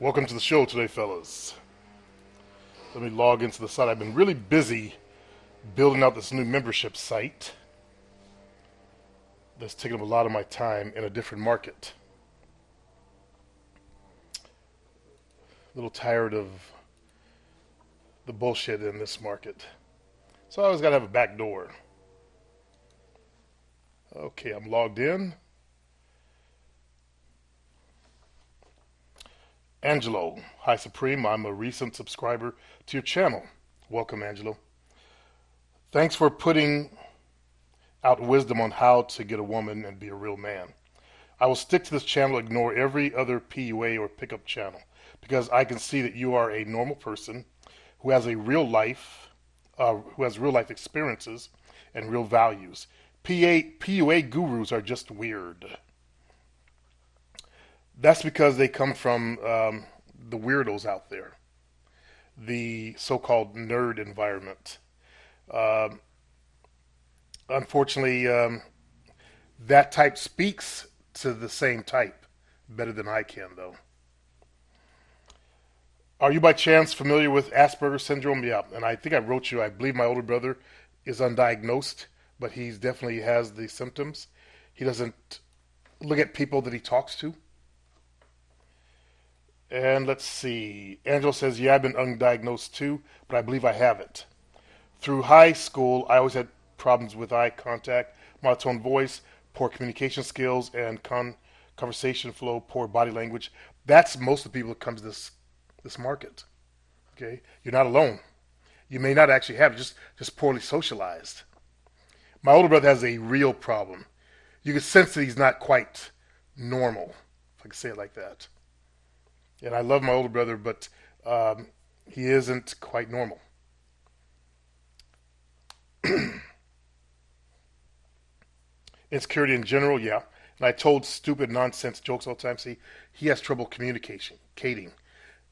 Welcome to the show today, fellas. Let me log into the site. I've been really busy building out this new membership site that's taking up a lot of my time in a different market. A little tired of the bullshit in this market. So I always got to have a back door. Okay, I'm logged in. Angelo, hi Supreme. I'm a recent subscriber to your channel. Welcome, Angelo. Thanks for putting out wisdom on how to get a woman and be a real man. I will stick to this channel, ignore every other PUA or pickup channel, because I can see that you are a normal person who has a real life, who has real life experiences and real values. PUA gurus are just weird. That's because they come from the weirdos out there, the so-called nerd environment. Uh, Unfortunately, that type speaks to the same type better than I can, though. Are you by chance familiar with Asperger's syndrome? Yeah, and I think I wrote you. I believe my older brother is undiagnosed, but he definitely has the symptoms. He doesn't look at people that he talks to. And let's see. Angelo says, yeah, I've been undiagnosed too, but I believe I have it. Through high school, I always had problems with eye contact, monotone voice, poor communication skills, and conversation flow, poor body language. That's most of the people that come to this market. Okay, you're not alone. You may not actually have it, just poorly socialized. My older brother has a real problem. You can sense that he's not quite normal, if I can say it like that. And I love my older brother, but he isn't quite normal. Insecurity in general, yeah. And I told stupid nonsense jokes all the time. See, he has trouble communicating.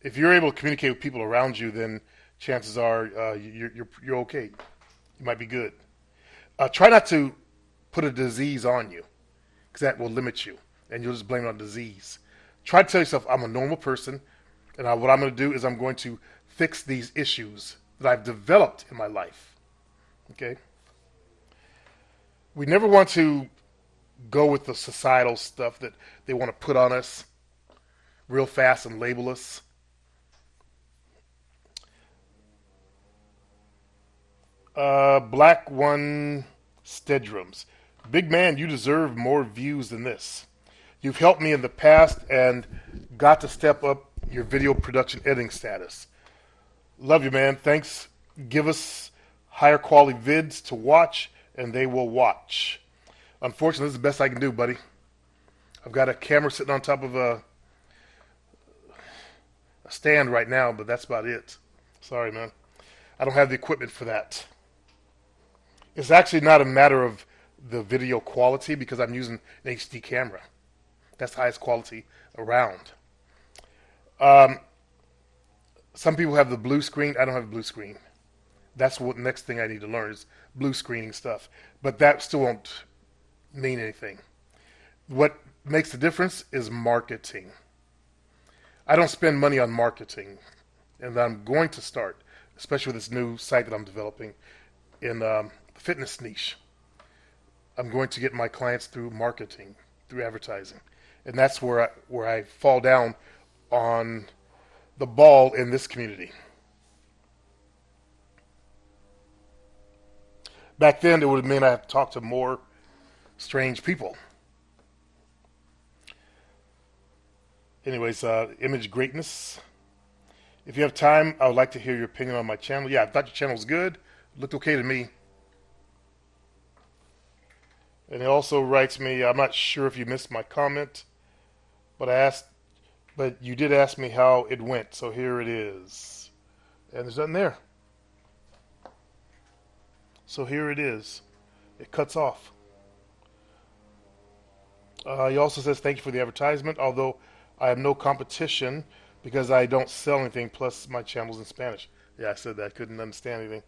If you're able to communicate with people around you, then chances are you're okay. You might be good. Try not to put a disease on you, because that will limit you, and you'll just blame it on disease. Try to tell yourself, I'm a normal person, and what I'm going to do is I'm going to fix these issues that I've developed in my life. Okay? We never want to go with the societal stuff that they want to put on us real fast and label us. Black One Stedrums. Big man, you deserve more views than this. You've helped me in the past and got to step up your video production editing status. Love you, man. Thanks. Give us higher quality vids to watch, and they will watch. Unfortunately, this is the best I can do, buddy. I've got a camera sitting on top of a stand right now, but that's about it. Sorry, man. I don't have the equipment for that. It's actually not a matter of the video quality because I'm using an HD camera. That's the highest quality around. Um, some people have the blue screen. I don't have a blue screen. That's what next thing I need to learn is blue screening stuff. But that still won't mean anything. What makes the difference is marketing. I don't spend money on marketing, and I'm going to start, especially with this new site that I'm developing in the fitness niche. I'm going to get my clients through marketing, through advertising, and that's where I fall down on the ball in this community. Back then, it would have meant I have to talk to more strange people. Anyways, image greatness. If you have time, I would like to hear your opinion on my channel. Yeah, I thought your channel was good. It looked okay to me. And he also writes me, I'm not sure if you missed my comment, but you did ask me how it went, so here it is. And there's nothing there. So here it is. It cuts off. He also says, thank you for the advertisement, although I have no competition because I don't sell anything, plus my channel's in Spanish. Yeah, I said that. I couldn't understand anything.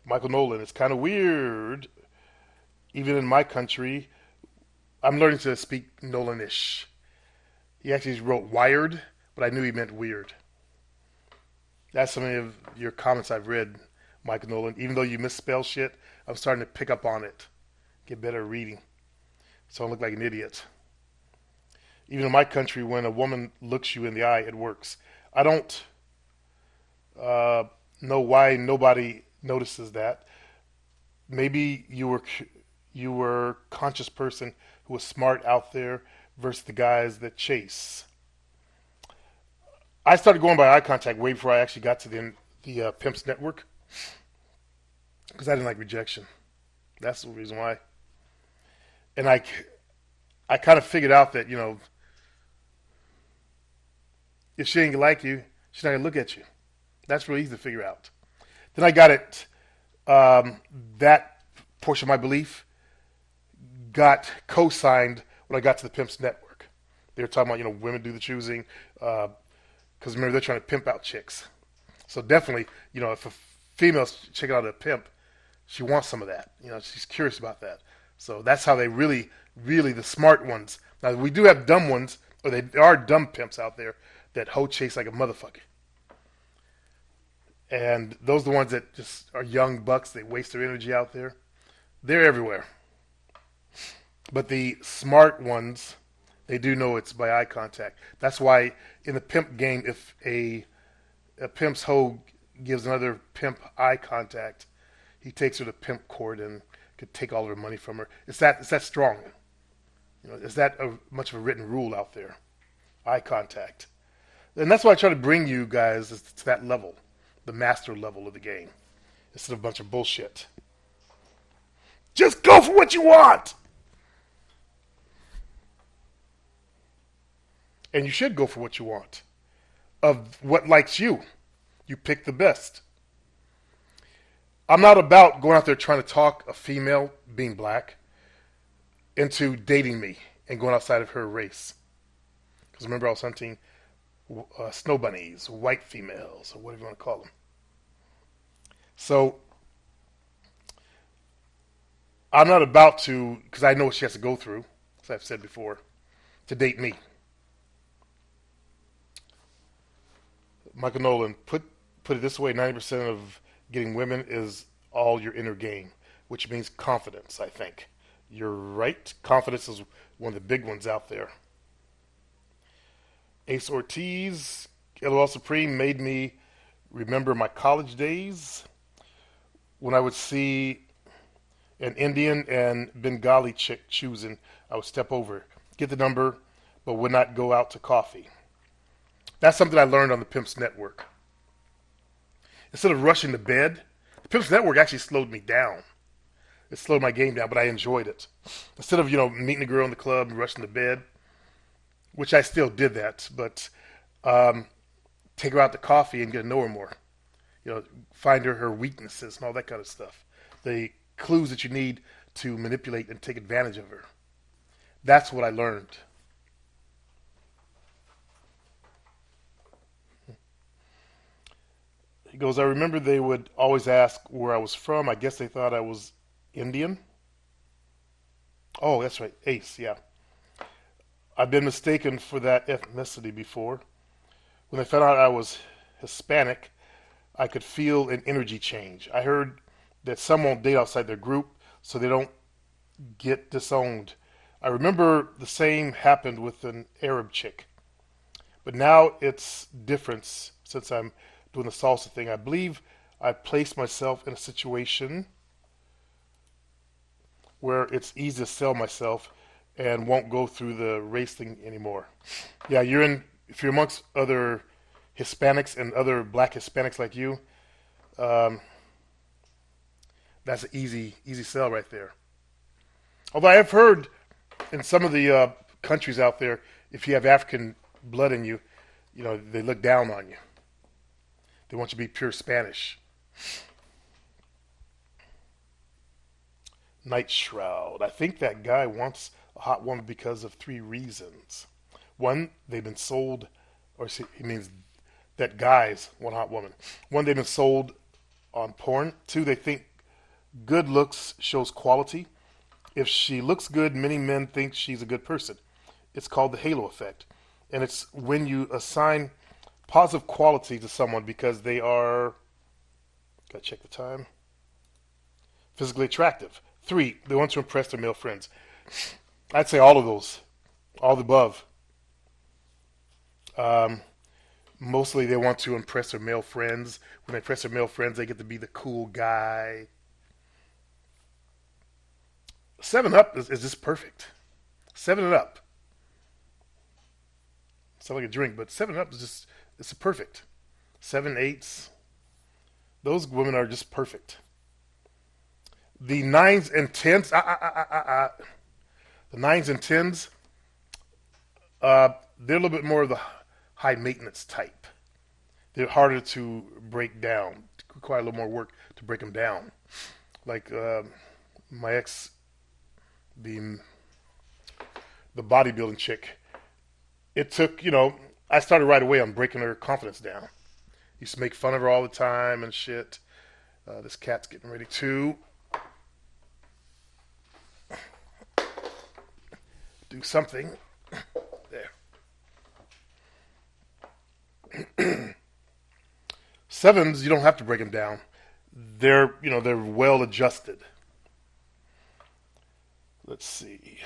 Michael Nolan, it's kind of weird. Even in my country, I'm learning to speak Nolanish. He actually wrote wired, but I knew he meant weird. That's some of your comments I've read, Michael Nolan. Even though you misspell shit, I'm starting to pick up on it. Get better at reading. So I don't look like an idiot. Even in my country, when a woman looks you in the eye, it works. I don't know why nobody notices that. Maybe you were a conscious person who was smart out there versus the guys that chase. I started going by eye contact way before I actually got to the Pimps Network because I didn't like rejection. That's the reason why. And I kind of figured out that, if she ain't like you, she's not gonna look at you. That's really easy to figure out. Then I got it. That portion of my belief got co-signed when I got to the Pimps Network. They were talking about, women do the choosing, because remember they're trying to pimp out chicks. So definitely, if a female's checking out a pimp, she wants some of that. She's curious about that. So that's how they really, really the smart ones. Now we do have dumb ones, or there are dumb pimps out there that hoe chase like a motherfucker. And those are the ones that just are young bucks. They waste their energy out there. They're everywhere. But the smart ones, they do know it's by eye contact. That's why in the pimp game, if a pimp's hoe gives another pimp eye contact, he takes her to pimp court and could take all of her money from her. It's that strong. It's that much of a written rule out there. Eye contact. And that's why I try to bring you guys to that level, the master level of the game, instead of a bunch of bullshit. Just go for what you want! And you should go for what you want. Of what likes you. You pick the best. I'm not about going out there trying to talk a female, being black, into dating me and going outside of her race. Because remember I was hunting snow bunnies, white females, or whatever you want to call them. So I'm not about to, because I know what she has to go through, as I've said before, to date me. Michael Nolan, put it this way, 90% of getting women is all your inner game, which means confidence, I think. You're right. Confidence is one of the big ones out there. Ace Ortiz, LOL Supreme made me remember my college days when I would see an Indian and Bengali chick choosing. I would step over, get the number, but would not go out to coffee. That's something I learned on the Pimps Network. Instead of rushing to bed, the Pimps Network actually slowed me down. It slowed my game down, but I enjoyed it. Instead of, meeting a girl in the club and rushing to bed, which I still did that, but take her out to coffee and get to know her more. Find her weaknesses and all that kind of stuff. The clues that you need to manipulate and take advantage of her. That's what I learned. He goes, I remember they would always ask where I was from. I guess they thought I was Indian. Oh, that's right. Ace, yeah. I've been mistaken for that ethnicity before. When they found out I was Hispanic, I could feel an energy change. I heard that some won't date outside their group so they don't get disowned. I remember the same happened with an Arab chick. But now it's different since I'm doing the salsa thing. I believe I placed myself in a situation where it's easy to sell myself and won't go through the race thing anymore. Yeah, if you're amongst other Hispanics and other black Hispanics like you, that's an easy sell right there. Although I have heard in some of the countries out there, if you have African blood in you, they look down on you. They want you to be pure Spanish. Night Shroud. I think that guy wants a hot woman because of 3 reasons. 1, they've been sold, or he means that guys want a hot woman. 1, they've been sold on porn. 2, they think good looks shows quality. If she looks good, many men think she's a good person. It's called the halo effect. and it's when you assign positive quality to someone because they are, gotta check the time, physically attractive. 3, they want to impress their male friends. I'd say all of those, all the above. Um, Mostly they want to impress their male friends. When they impress their male friends, they get to be the cool guy. 7 Up is just perfect. 7 Up. Sound like a drink, but 7 Up is just, it's perfect. 7, 8s. Those women are just perfect. The 9s and 10s, the 9s and 10s, they're a little bit more of the high maintenance type. They're harder to break down. Require a little more work to break them down. Like my ex, the the bodybuilding chick. It took, I started right away on breaking her confidence down. Used to make fun of her all the time and shit. This cat's getting ready to do something. There. 7s, you don't have to break them down. They're well adjusted. Let's see.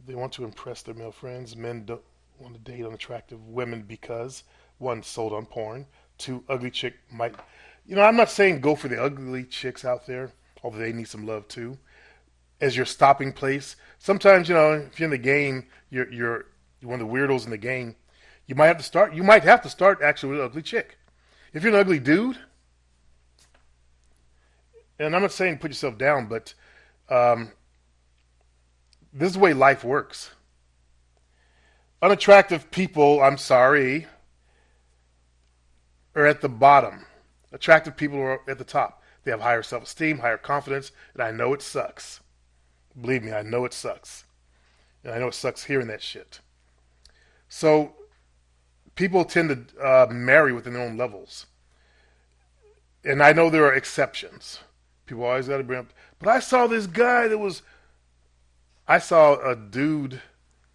They want to impress their male friends. Men don't want to date unattractive women because 1, sold on porn. 2, ugly chick might. I'm not saying go for the ugly chicks out there, although they need some love too. As your stopping place. Sometimes, if you're in the game, you're one of the weirdos in the game. You might have to start. You might have to start actually with an ugly chick. If you're an ugly dude, and I'm not saying put yourself down, but this is the way life works. Unattractive people, I'm sorry, are at the bottom. Attractive people are at the top. They have higher self-esteem, higher confidence, and I know it sucks. Believe me, I know it sucks. And I know it sucks hearing that shit. So people tend to marry within their own levels. And I know there are exceptions. People always got to bring up. But I saw this guy I saw a dude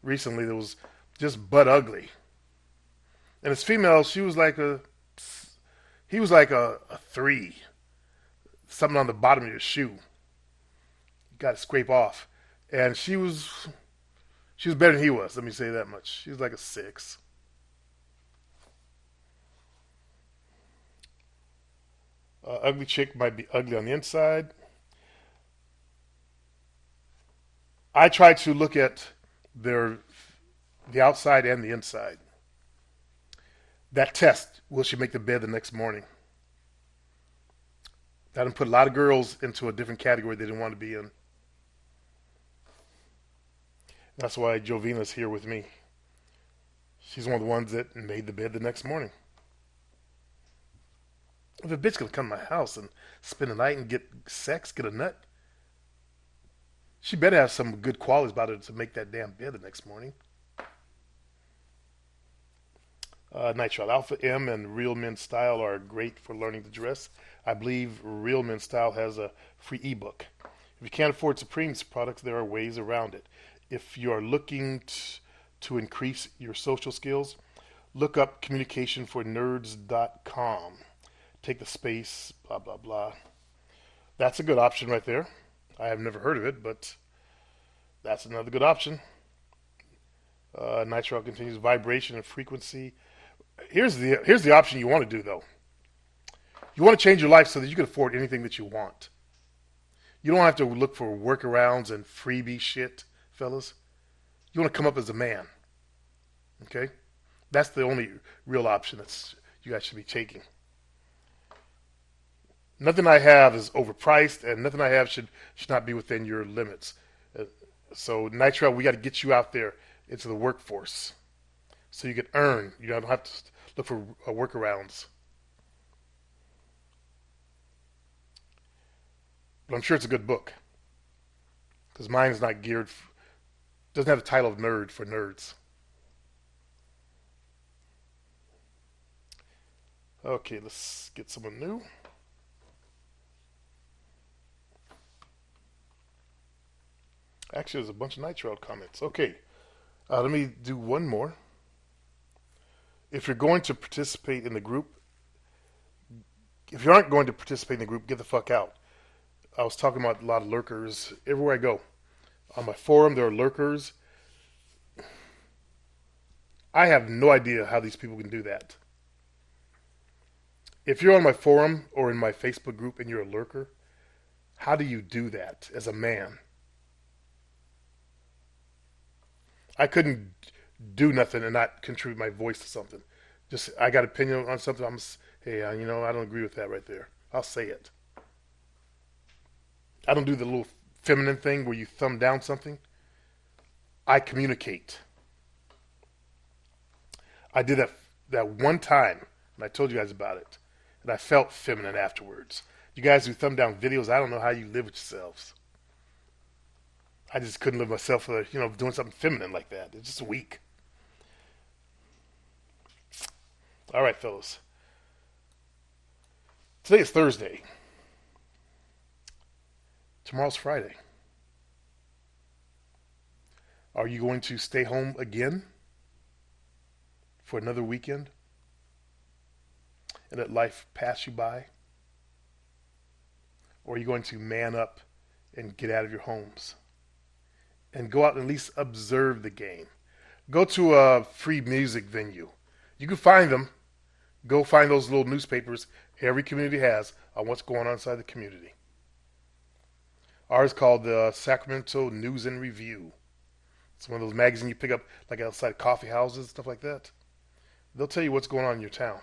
recently that was just butt ugly. And his female, he was like a 3. Something on the bottom of your shoe. You got to scrape off. And she was better than he was, let me say that much. She was like a 6. Ugly chick might be ugly on the inside. I try to look at the outside and the inside. That test, will she make the bed the next morning? That done put a lot of girls into a different category they didn't want to be in. That's why Jovina's here with me. She's one of the ones that made the bed the next morning. If a bitch gonna come to my house and spend the night and get sex, get a nut, she better have some good qualities about her to make that damn bed the next morning. Nitrile Alpha M and Real Men Style are great for learning to dress. I believe Real Men Style has a free ebook. If you can't afford Supreme's products, there are ways around it. If you are looking to increase your social skills, look up communicationfornerds.com. Take the space, blah, blah, blah. That's a good option right there. I have never heard of it, but that's another good option. Nitrile continues vibration and frequency. Here's the option you want to do, though. You want to change your life so that you can afford anything that you want. You don't have to look for workarounds and freebie shit, fellas. You want to come up as a man. Okay? That's the only real option that you guys should be taking. Nothing I have is overpriced, and nothing I have should not be within your limits. So Nitrile, we got to get you out there into the workforce so you can earn. You don't have to look for workarounds. But I'm sure it's a good book because mine is not geared. Doesn't have the title of nerd for nerds. Okay, let's get someone new. Actually, there's a bunch of Nitro comments. Okay, let me do one more. If you're going to participate in the group, if you aren't going to participate in the group, get the fuck out. I was talking about a lot of lurkers everywhere I go. On my forum, there are lurkers. I have no idea how these people can do that. If you're on my forum or in my Facebook group and you're a lurker, how do you do that as a man? I couldn't do nothing and not contribute my voice to something. Just I got an opinion on something. Hey, I don't agree with that right there. I'll say it. I don't do the little feminine thing where you thumb down something. I communicate. I did that one time, and I told you guys about it, and I felt feminine afterwards. You guys who thumb down videos, I don't know how you live with yourselves. I just couldn't live myself with, doing something feminine like that. It's just weak. All right, fellas. Today is Thursday. Tomorrow's Friday. Are you going to stay home again for another weekend and let life pass you by? Or are you going to man up and get out of your homes and go out and at least observe the game? Go to a free music venue. You can find them. Go find those little newspapers every community has on what's going on inside the community. Ours is called the Sacramento News and Review. It's one of those magazines you pick up like outside coffee houses and stuff like that. They'll tell you what's going on in your town.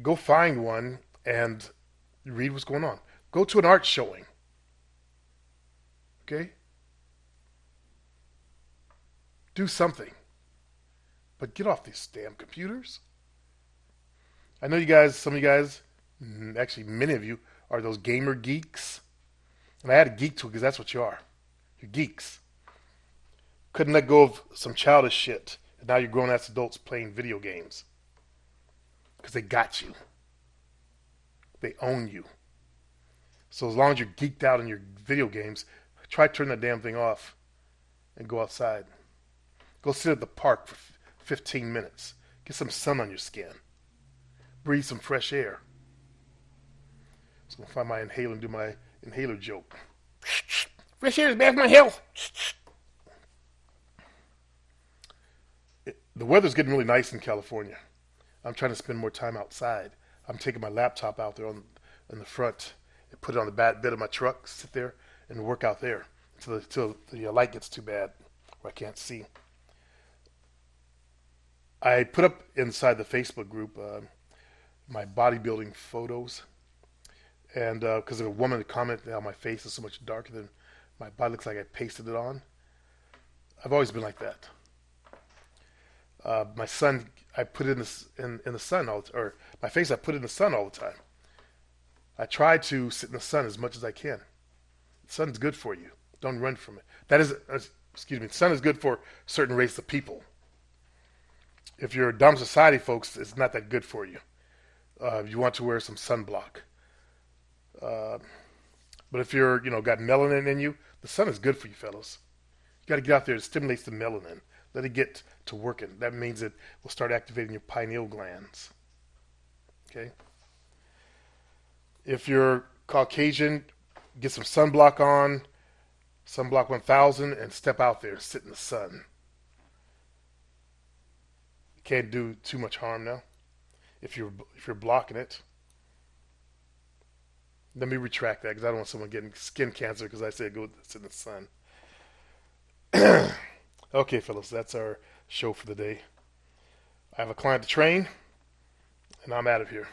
Go find one and read what's going on. Go to an art showing. Okay? Do something. But get off these damn computers. I know you guys, some of you guys, actually many of you, are those gamer geeks. And I had a geek to it because that's what you are. You're geeks. Couldn't let go of some childish shit. And now you're grown-ass adults playing video games. Because they got you. They own you. So as long as you're geeked out in your video games, try to turn that damn thing off and go outside. Go sit at the park for 15 minutes. Get some sun on your skin. Breathe some fresh air. So I'm going to find my inhaler and do my inhaler joke. Fresh air is bad for my health. The weather's getting really nice in California. I'm trying to spend more time outside. I'm taking my laptop out there in the front and put it on the bed of my truck, sit there and work out there until the light gets too bad where I can't see. I put up inside the Facebook group my bodybuilding photos, and because a woman commented how my face is so much darker than my body looks like I pasted it on. I've always been like that. My son, I put it in the sun or my face I put in the sun all the time. I try to sit in the sun as much as I can. The sun's good for you. Don't run from it. The sun is good for certain race of people. If you're a dumb society, folks, it's not that good for you. You want to wear some sunblock. But if you're, got melanin in you, the sun is good for you, fellas. You got to get out there. It stimulates the melanin. Let it get to working. That means it will start activating your pineal glands. Okay? If you're Caucasian, get some sunblock on, sunblock 1000, and step out there and sit in the sun. You can't do too much harm now if you're blocking it. Let me retract that because I don't want someone getting skin cancer because I said go sit in the sun. Okay, fellas, that's our show for the day. I have a client to train, and I'm out of here.